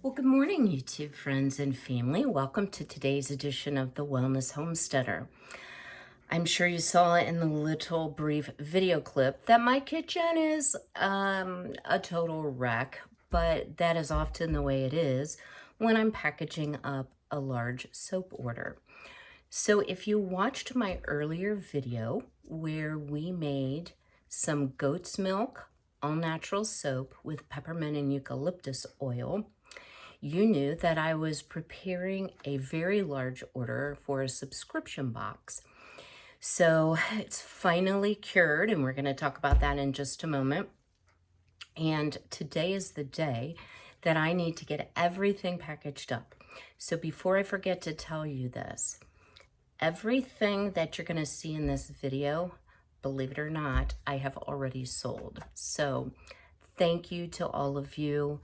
Well, good morning, YouTube friends and family. Welcome to today's edition of the Wellness Homesteader. I'm sure you saw in the little brief video clip that my kitchen is a total wreck, but that is often the way it is when I'm packaging up a large soap order. So if you watched my earlier video where we made some goat's milk all natural soap with peppermint and eucalyptus oil, you knew that I was preparing a very large order for a subscription box. So it's finally cured, and we're going to talk about that in just a moment. And today is the day that I need to get everything packaged up. So before I forget to tell you this, everything that you're going to see in this video, believe it or not, I have already sold. So thank you to all of you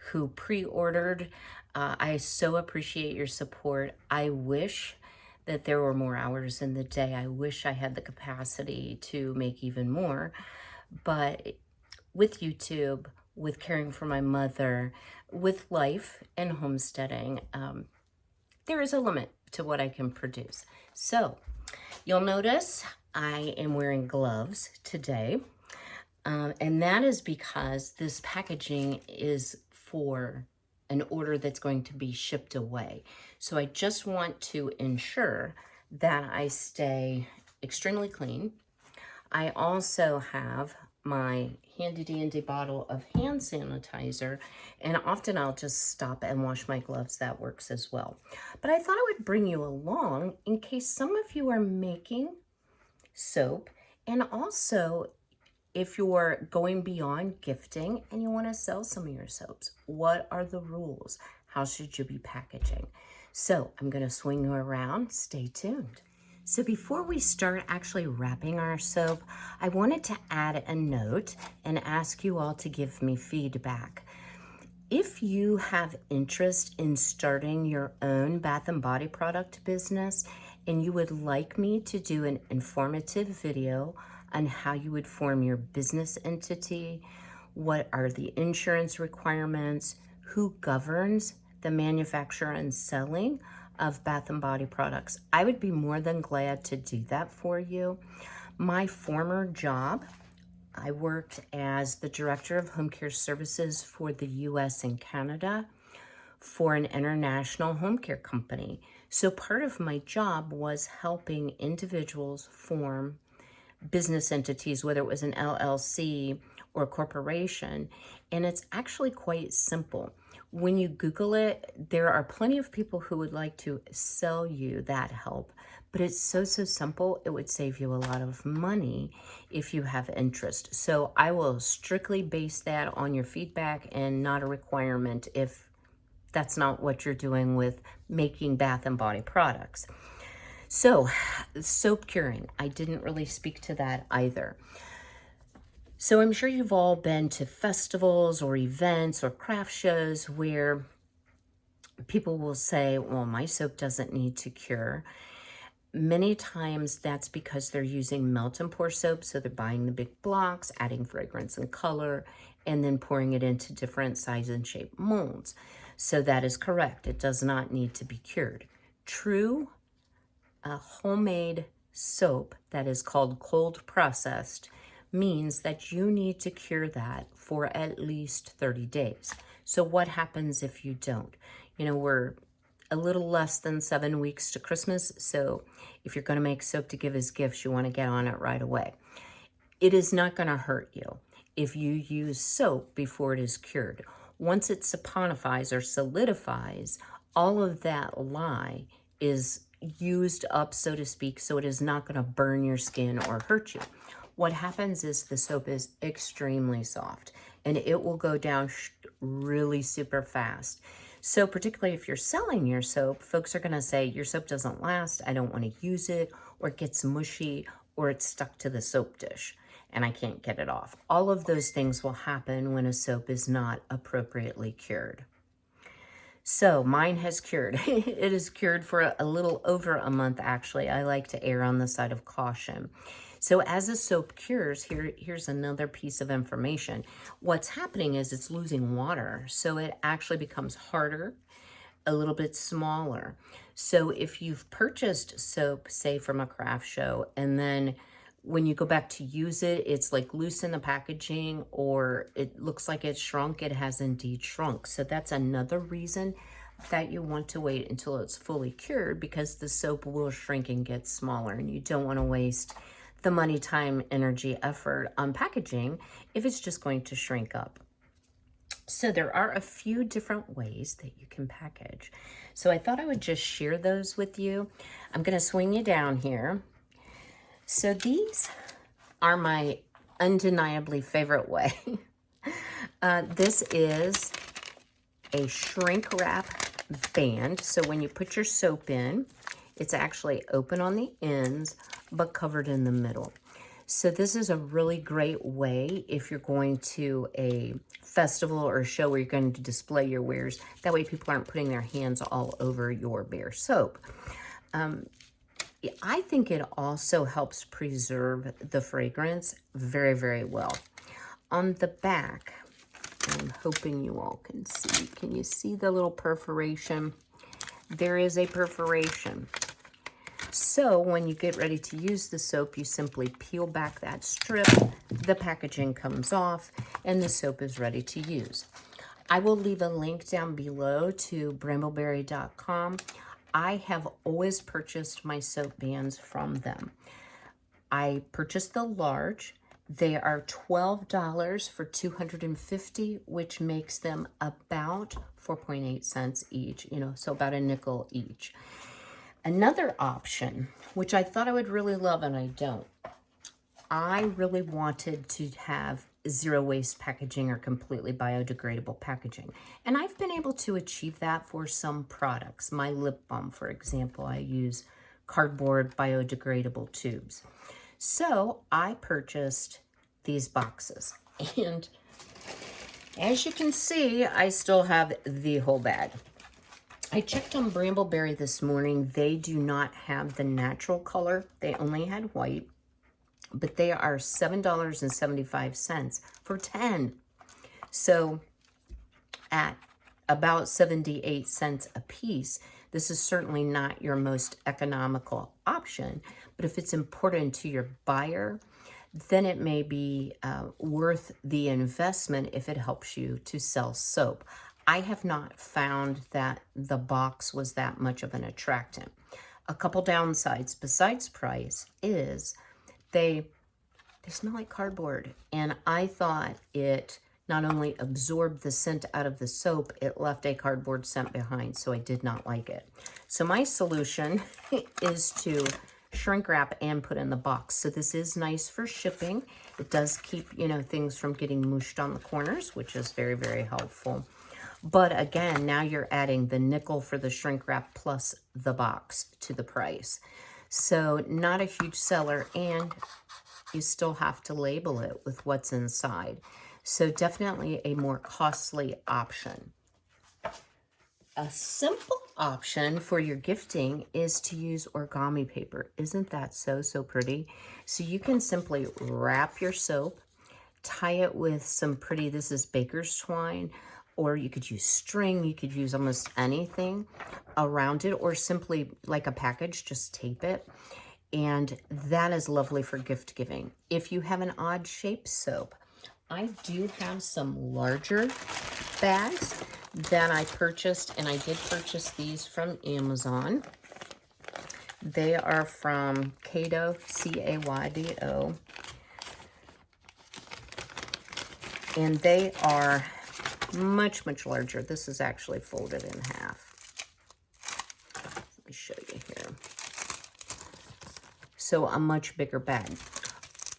who pre-ordered. I so appreciate your support. I wish that there were more hours in the day. I wish I had the capacity to make even more. But with YouTube, with caring for my mother, with life and homesteading, there is a limit to what I can produce. So you'll notice I am wearing gloves today. And that is because this packaging is for an order that's going to be shipped away. So I just want to ensure that I stay extremely clean. I also have my handy dandy bottle of hand sanitizer, and often I'll just stop and wash my gloves. That works as well. But I thought I would bring you along in case some of you are making soap, and also if you're going beyond gifting and you want to sell some of your soaps. What are the rules? How should you be packaging? So I'm going to swing you around. Stay tuned. So before we start actually wrapping our soap, I wanted to add a note and ask you all to give me feedback. If you have interest in starting your own bath and body product business and you would like me to do an informative video on how you would form your business entity, what are the insurance requirements, who governs the manufacture and selling of bath and body products, I would be more than glad to do that for you. My former job, I worked as the Director of Home Care Services for the US and Canada for an international home care company. So part of my job was helping individuals form business entities, whether it was an LLC or a corporation. And it's actually quite simple. When you Google it, there are plenty of people who would like to sell you that help, but it's so simple. It would save you a lot of money if you have interest. So I will strictly base that on your feedback and not a requirement if that's not what you're doing with making bath and body products. So, soap curing, I didn't really speak to that either. So I'm sure you've all been to festivals or events or craft shows where people will say, well, my soap doesn't need to cure. Many times that's because they're using melt and pour soap. So they're buying the big blocks, adding fragrance and color, and then pouring it into different size and shape molds. So that is correct. It does not need to be cured. True homemade soap that is called cold processed means that you need to cure that for at least 30 days. So what happens if you don't? You know, we're a little less than 7 weeks to Christmas. So if you're going to make soap to give as gifts, you want to get on it right away. It is not going to hurt you if you use soap before it is cured. Once it saponifies or solidifies, all of that lye is used up, so to speak, so it is not going to burn your skin or hurt you. What happens is the soap is extremely soft and it will go down really super fast. So particularly if you're selling your soap, folks are going to say, your soap doesn't last, I don't want to use it, or it gets mushy, or it's stuck to the soap dish and I can't get it off. All of those things will happen when a soap is not appropriately cured. So mine has cured. It is cured for a little over a month, actually. I like to err on the side of caution. So as the soap cures, here's another piece of information. What's happening is it's losing water, so it actually becomes harder, a little bit smaller. So if you've purchased soap, say from a craft show, and then when you go back to use it, it's like loose in the packaging, or it looks like it's shrunk, it has indeed shrunk. So that's another reason that you want to wait until it's fully cured, because the soap will shrink and get smaller, and you don't want to waste the money, time, energy, effort on packaging if it's just going to shrink up. So there are a few different ways that you can package. So I thought I would just share those with you. I'm going to swing you down here. So these are my undeniably favorite way. This is a shrink wrap band. So when you put your soap in, it's actually open on the ends, but covered in the middle. So this is a really great way if you're going to a festival or a show where you're going to display your wares. That way people aren't putting their hands all over your bare soap. I think it also helps preserve the fragrance very, very well. On the back, I'm hoping you all can see. Can you see the little perforation? There is a perforation. So when you get ready to use the soap, you simply peel back that strip, the packaging comes off, and the soap is ready to use. I will leave a link down below to brambleberry.com. I have always purchased my soap bands from them. I purchased the large. They are $12 for 250, which makes them about 4.8 cents each, so about a nickel each. Another option, which I thought I would really love and I don't, I really wanted to have zero waste packaging or completely biodegradable packaging. And I've been able to achieve that for some products. My lip balm, for example, I use cardboard biodegradable tubes. So I purchased these boxes. And as you can see, I still have the whole bag. I checked on Brambleberry this morning. They do not have the natural color. They only had white, but they are $7.75 for 10. So at about 78 cents a piece, this is certainly not your most economical option, but if it's important to your buyer, then it may be worth the investment if it helps you to sell soap. I have not found that the box was that much of an attractant. A couple downsides besides price is they smell like cardboard. And I thought it not only absorbed the scent out of the soap, it left a cardboard scent behind. So I did not like it. So my solution is to shrink wrap and put in the box. So this is nice for shipping. It does keep, things from getting mooshed on the corners, which is very, very helpful. But again, now you're adding the nickel for the shrink wrap plus the box to the price. So not a huge seller, and you still have to label it with what's inside. So definitely a more costly option. A simple option for your gifting is to use origami paper. Isn't that so pretty? So you can simply wrap your soap, tie it with some pretty, this is baker's twine, or you could use string, you could use almost anything around it, or simply like a package, just tape it. And that is lovely for gift giving. If you have an odd shaped soap, I do have some larger bags that I purchased, and I did purchase these from Amazon. They are from Caydo, C-A-Y-D-O. And they are much larger. This is actually folded in half. Let me show you here. So a much bigger bag.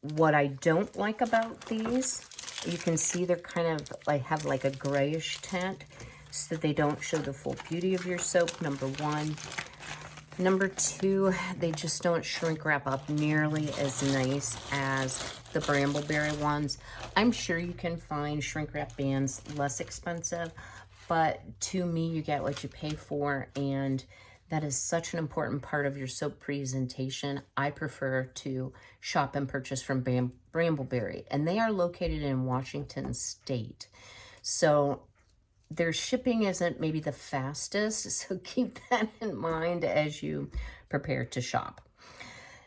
What I don't like about these, you can see they're kind of like have like a grayish tint, so they don't show the full beauty of your soap, number one. Number two, they just don't shrink wrap up nearly as nice as the Brambleberry ones. I'm sure you can find shrink wrap bands less expensive, but to me, you get what you pay for, and That is such an important part of your soap presentation. I prefer to shop and purchase from Brambleberry, and they are located in Washington State. So their shipping isn't maybe the fastest, so keep that in mind as you prepare to shop.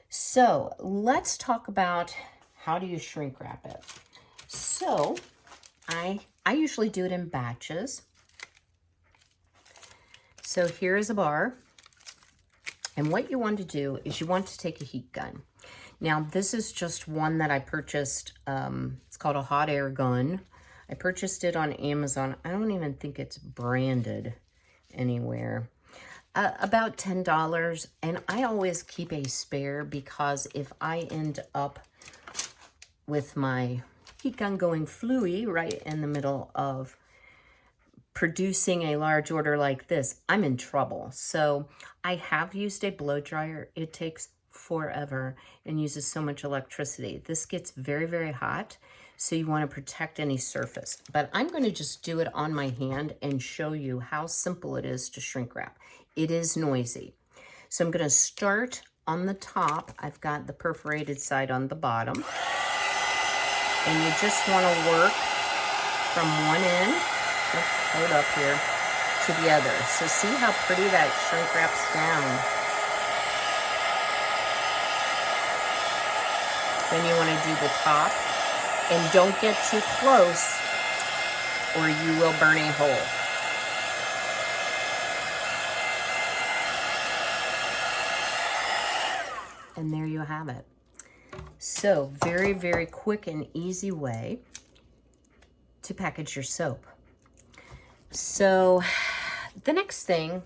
So let's talk about how do you shrink wrap it. So I usually do it in batches. So here is a bar. And what you want to do is you want to take a heat gun. Now, this is just one that I purchased. It's called a hot air gun. I purchased it on Amazon. I don't even think it's branded anywhere. About $10. And I always keep a spare because if I end up with my heat gun going fluey right in the middle of producing a large order like this, I'm in trouble. So I have used a blow dryer. It takes forever and uses so much electricity. This gets very, very hot, so you want to protect any surface. But I'm going to just do it on my hand and show you how simple it is to shrink wrap. It is noisy. So I'm going to start on the top. I've got the perforated side on the bottom. And you just want to work from one end, hold up here, to the other. So see how pretty that shrink wraps down. Then you want to do the top. And don't get too close or you will burn a hole. And there you have it. So very, very quick and easy way to package your soap. So the next thing,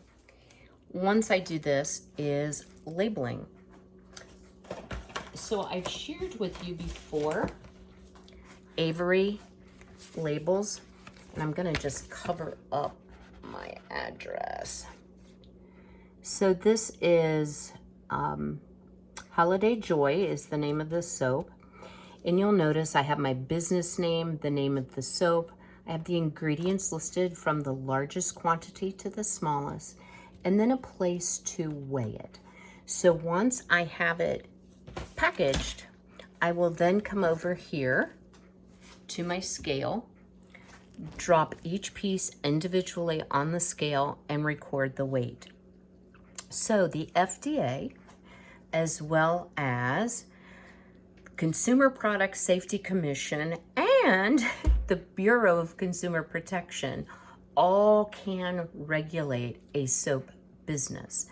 once I do this, is labeling. So I've shared with you before Avery labels, and I'm gonna just cover up my address. So this is Holiday Joy is the name of the soap. And you'll notice I have my business name, the name of the soap. I have the ingredients listed from the largest quantity to the smallest, and then a place to weigh it. So once I have it packaged, I will then come over here to my scale, drop each piece individually on the scale, and record the weight. So the FDA, as well as Consumer Product Safety Commission and the Bureau of Consumer Protection all can regulate a soap business.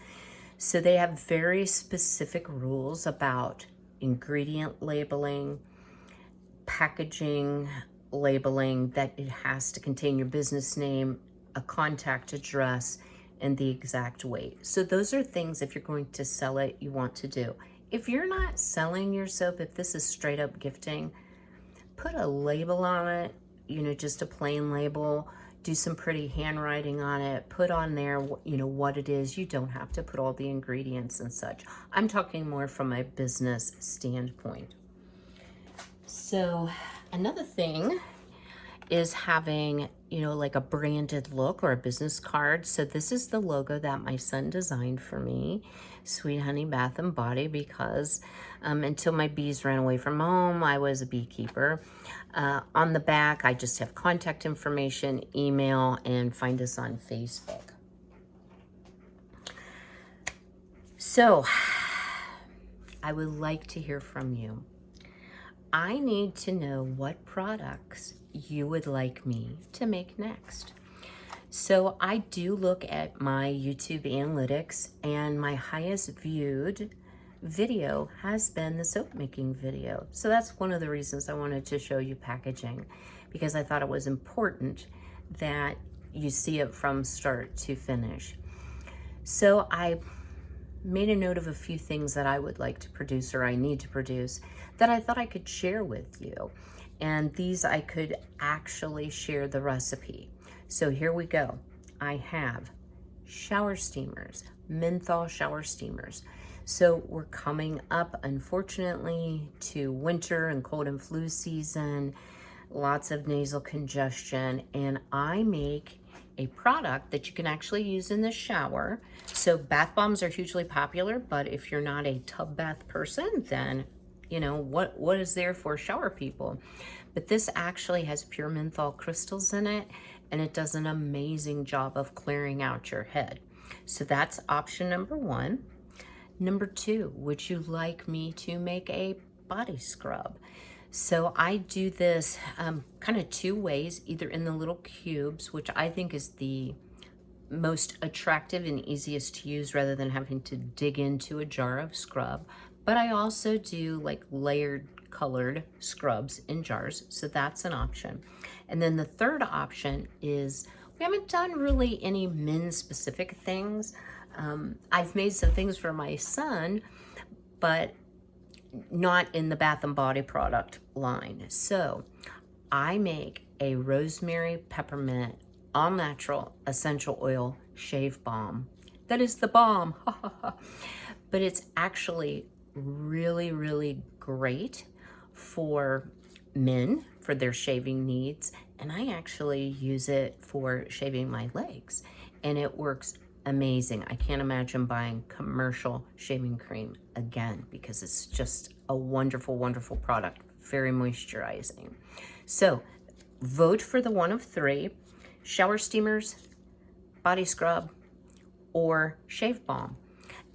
So they have very specific rules about ingredient labeling, packaging labeling, that it has to contain your business name, a contact address, and the exact weight. So those are things, if you're going to sell it, you want to do. If you're not selling your soap, if this is straight up gifting, put a label on it, just a plain label, do some pretty handwriting on it, put on there, what it is. You don't have to put all the ingredients and such. I'm talking more from a business standpoint. So another thing is having, like a branded look or a business card. So this is the logo that my son designed for me, Sweet Honey Bath and Body, because until my bees ran away from home, I was a beekeeper. On the back, I just have contact information, email, and find us on Facebook. So I would like to hear from you. I need to know what products you would like me to make next. So I do look at my YouTube analytics, and my highest viewed video has been the soap making video. So that's one of the reasons I wanted to show you packaging, because I thought it was important that you see it from start to finish. So I made a note of a few things that I would like to produce, or I need to produce, that I thought I could share with you. And these I could actually share the recipe. So here we go. I have shower steamers, menthol shower steamers. So we're coming up, unfortunately, to winter and cold and flu season, lots of nasal congestion, and I make a product that you can actually use in the shower. So bath bombs are hugely popular, but if you're not a tub bath person, then you know, what is there for shower people? But this actually has pure menthol crystals in it, and it does an amazing job of clearing out your head. So that's option number one. Number two, would you like me to make a body scrub? So I do this kind of two ways, either in the little cubes, which I think is the most attractive and easiest to use rather than having to dig into a jar of scrub. But I also do like layered colored scrubs in jars, so that's an option. And then the third option is, we haven't done really any men's specific things. I've made some things for my son, but not in the Bath and Body product line. So I make a rosemary peppermint all natural essential oil shave balm. That is the bomb. But it's actually really, really great for men for their shaving needs. And I actually use it for shaving my legs, and it works amazing. I can't imagine buying commercial shaving cream again because it's just a wonderful, wonderful product. Very moisturizing. So vote for the one of three: shower steamers, body scrub, or shave balm.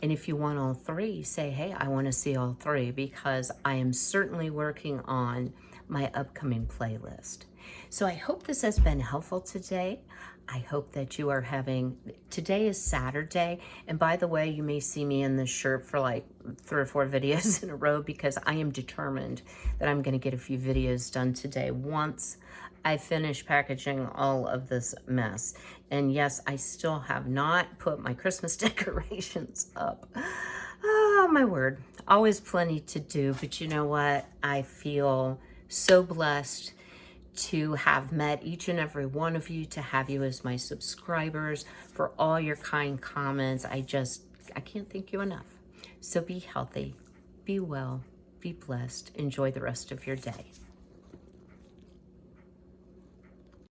And if you want all three, say, hey, I want to see all three, because I am certainly working on my upcoming playlist. So I hope this has been helpful today. I hope that you are today is Saturday. And by the way, you may see me in this shirt for like 3 or 4 videos in a row, because I am determined that I'm going to get a few videos done today once I finish packaging all of this mess. And yes, I still have not put my Christmas decorations up. Oh, my word. Always plenty to do, but you know what? I feel so blessed to have met each and every one of you, to have you as my subscribers, for all your kind comments. I can't thank you enough. So be healthy, be well, be blessed. Enjoy the rest of your day.